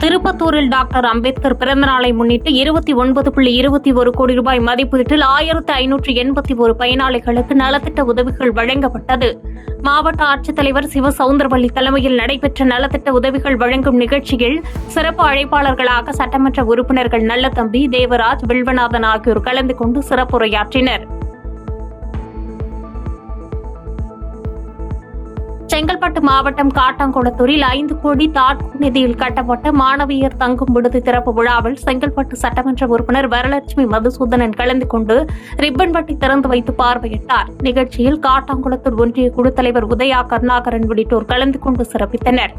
திருப்பத்தூரில் டாக்டர் அம்பேத்கர் பிறந்தநாளை முன்னிட்டு 29.21 கோடி ரூபாய் மதிப்பீட்டில் 1581 பயனாளிகளுக்கு நலத்திட்ட உதவிகள் வழங்கப்பட்டது. மாவட்ட ஆட்சித்தலைவர் சிவசவுந்தரவல்லி தலைமையில் நடைபெற்ற நலத்திட்ட உதவிகள் வழங்கும் நிகழ்ச்சியில் சிறப்பு அழைப்பாளர்களாக சட்டமன்ற உறுப்பினர்கள் நல்லதம்பி, தேவராஜ், வில்வநாதன் ஆகியோர் கலந்து கொண்டு சிறப்புரையாற்றினர். செங்கல்பட்டு மாவட்டம் காட்டாங்குளத்தூரில் 5 கோடி தாட்கோ நிதியில் கட்டப்பட்ட மாணவியர் தங்கும் விடுதி திறப்பு விழாவில் செங்கல்பட்டு சட்டமன்ற உறுப்பினர் வரலட்சுமி மதுசூதனன் கலந்து கொண்டு ரிப்பன் வெட்டி திறந்து வைத்து பார்வையிட்டார். நிகழ்ச்சியில் காட்டாங்குளத்தூர் ஒன்றிய குழு தலைவர் உதயா கருணாகரன் உள்ளிட்டோர் கலந்து கொண்டு சிறப்பித்தனர்.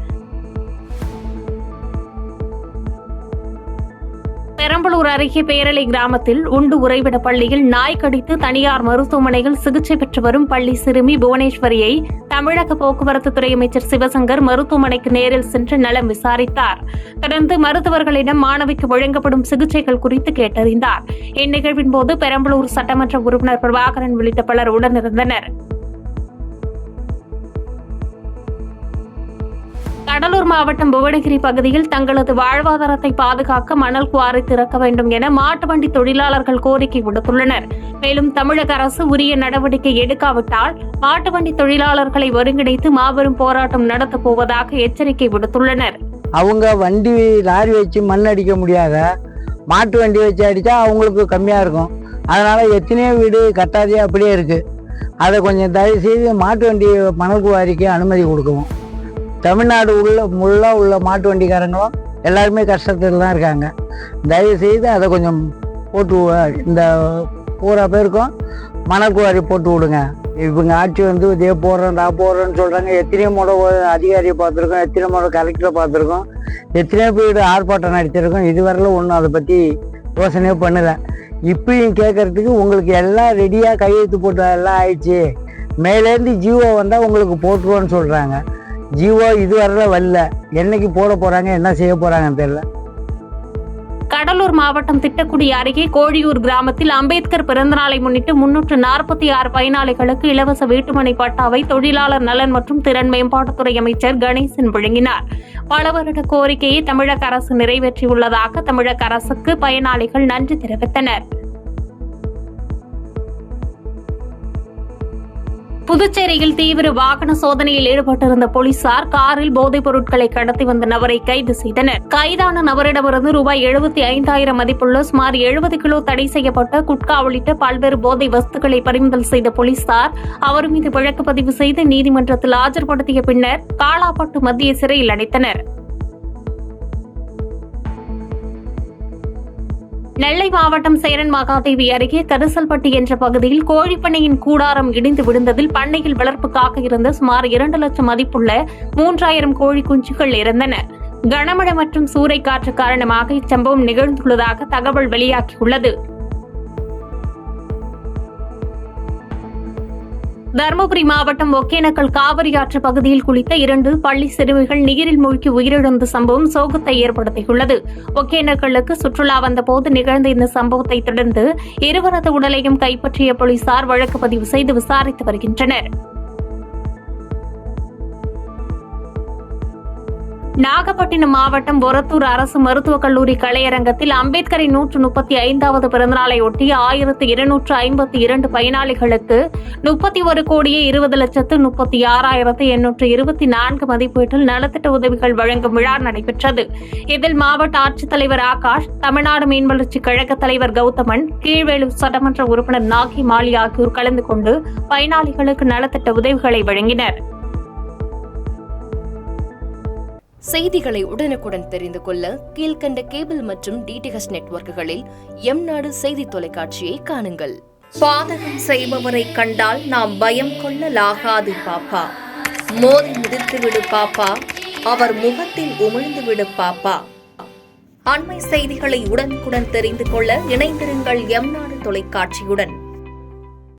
பெரம்பலூர் அருகே பேரலை கிராமத்தில் உண்டு உறைவிட பள்ளியில் நாய் கடித்து தனியார் மருத்துவமனையில் சிகிச்சை பெற்று வரும் பள்ளி சிறுமி புவனேஸ்வரியை தமிழக போக்குவரத்து துறை அமைச்சர் சிவசங்கர் மருத்துவமனைக்கு நேரில் சென்று நலம் விசாரித்தார். தொடர்ந்து மருத்துவர்களிடம் மாணவிக்கு வழங்கப்படும் சிகிச்சைகள் குறித்து கேட்டறிந்தார். இந்நிகழ்வின் போது பெரம்பலூர் சட்டமன்ற உறுப்பினர் பிரபாகரன் உள்ளிட்ட பலர் உடனிருந்தனர். கடலூர் மாவட்டம் புவனகிரி பகுதியில் தங்களது வாழ்வாதாரத்தை பாதுகாக்க மணல் குவாரி திறக்க வேண்டும் என மாட்டு வண்டி தொழிலாளர்கள் கோரிக்கை விடுத்துள்ளனர். மேலும் தமிழக அரசு உரிய நடவடிக்கை எடுக்காவிட்டால் மாட்டு வண்டி தொழிலாளர்களை ஒருங்கிணைத்து மாபெரும் போராட்டம் நடத்தப் போவதாக எச்சரிக்கை விடுத்துள்ளனர். அவங்க வண்டி லாரி வச்சு மண் அடிக்க முடியாத மாட்டு வண்டி வச்சு அடித்தா அவங்களுக்கு கம்மியாக இருக்கும். அதனால எத்தனையோ வீடு கட்டாதே அப்படியே இருக்கு. அதை கொஞ்சம் தயவு செய்து மாட்டு வண்டி மணல் குவாரிக்கு அனுமதி கொடுக்கவும். தமிழ்நாடு உள்ள மாட்டு வண்டிக்காரங்களும் எல்லாருமே கஷ்டத்தில் தான் இருக்காங்க. தயவு செய்து அதை கொஞ்சம் போட்டு இந்த பூரா பேருக்கும் மணல் குவாரி போட்டு விடுங்க. இவங்க ஆட்சி வந்து இதே போடுறேன்னு சொல்கிறாங்க. எத்தனையோ முறை அதிகாரியை பார்த்துருக்கோம், எத்தனையோ முறை கலெக்டரை பார்த்துருக்கோம், எத்தனையோ பேர் ஆர்ப்பாட்டம் நடத்திருக்கோம். இதுவரையிலும் ஒன்றும் அதை பற்றி யோசனையே பண்ணலை. இப்பயும் கேட்கறதுக்கு உங்களுக்கு எல்லாம் ரெடியாக கையெழுத்து போட்டு எல்லாம் ஆயிடுச்சு, மேலேருந்து ஜிஓ வந்தால் உங்களுக்கு போட்டுருவோன்னு சொல்கிறாங்க. ஜிஓ இதுவரை வரல. என்னைக்கு போட போறாங்க, என்ன செய்ய போறாங்கன்னு தெரியல. கடலூர் மாவட்டம் திட்டக்குடி அருகே கோழியூர் கிராமத்தில் அம்பேத்கர் பிறந்தநாளை முன்னிட்டு 346 பயனாளிகளுக்கு இலவச வீட்டுமனை பட்டாவை தொழிலாளர் நலன் மற்றும் திறன் மேம்பாட்டுத்துறை அமைச்சர் கணேசன் வழங்கினார். பல வருட கோரிக்கையை தமிழக அரசு நிறைவேற்றியுள்ளதாக தமிழக அரசுக்கு பயனாளிகள் நன்றி தெரிவித்தனர். புதுச்சேரியில் தீவிர வாகன சோதனையில் ஈடுபட்டிருந்த போலீசார் காரில் போதைப் பொருட்களை கடத்தி வந்த நபரை கைது செய்தனர். கைதான நபரிடமிருந்து ₹75,000 மதிப்புள்ள சுமார் 70 கிலோ தடை செய்யப்பட்ட குட்கா உள்ளிட்ட பல்வேறு போதை வஸ்துக்களை பறிமுதல் செய்த போலீசார் அவர் மீது வழக்கு பதிவு செய்து நீதிமன்றத்தில் ஆஜர்படுத்திய பின்னர் காலாப்பட்டு மத்திய சிறையில் அடைத்தனர். நெல்லை மாவட்டம் சேரன் மகாதேவி அருகே கரிசல்பட்டி என்ற பகுதியில் கோழிப்பண்ணையின் கூடாரம் இடிந்து விழுந்ததில் பண்ணையில் வளர்ப்புக்காக இருந்த சுமார் 2 லட்சம் மதிப்புள்ள 3000 கோழி குஞ்சுகள் இறந்தன. கனமழை மற்றும் சூறைக்காற்று காரணமாக இச்சம்பவம் நிகழ்ந்துள்ளதாக தகவல் வெளியாகியுள்ளது. தருமபுரி மாவட்டம் ஒகேனக்கல் காவிரி ஆற்று பகுதியில் குளித்த 2 பள்ளி சிறுமிகள் நீரில் மூழ்கி உயிரிழந்த சம்பவம் சோகத்தை ஏற்படுத்தியுள்ளது. ஒகேனக்கலுக்கு சுற்றுலா வந்தபோது நிகழ்ந்த இந்த சம்பவத்தை தொடர்ந்து இருவரது உடலையும் கைப்பற்றிய போலீசார் வழக்கு பதிவு செய்து விசாரித்து வருகின்றனர். நாகப்பட்டினம் மாவட்டம் ஒரத்தூர் அரசு மருத்துவக் கல்லூரி கலையரங்கத்தில் அம்பேத்கரின் 135வது பிறந்தநாளையொட்டி 1252 பயனாளிகளுக்கு 31,20,36,824 மதிப்பீட்டில் நலத்திட்ட உதவிகள் வழங்கும் விழா நடைபெற்றது. இதில் மாவட்ட ஆட்சித்தலைவர் ஆகாஷ், தமிழ்நாடு மீன்வளர்ச்சி கழக தலைவர் கௌதமன், கீழ்வேலூர் சட்டமன்ற உறுப்பினர் நாகி மாலி ஆகியோர் கலந்து கொண்டு பயனாளிகளுக்கு நலத்திட்ட உதவிகளை வழங்கினர். செய்திகளை உடனுக்குடன் தெரிந்து கொள்ள கீழ்கண்ட கேபிள் மற்றும் டிடிஎச் நெட்வொர்க்குகளில் எம்நாடு செய்தி தொலைக்காட்சியை காணுங்கள். பாதகம் செய்பவரை கண்டால் நாம் பயம் கொள்ளலாகாது பாப்பா. மோதி மிதித்துவிடு பாப்பா, அவர் முகத்தில் உமிழ்ந்துவிடு பாப்பா. அண்மை செய்திகளை உடனுக்குடன் தெரிந்து கொள்ள இணைந்திருங்கள் எம்நாடு தொலைக்காட்சியுடன்.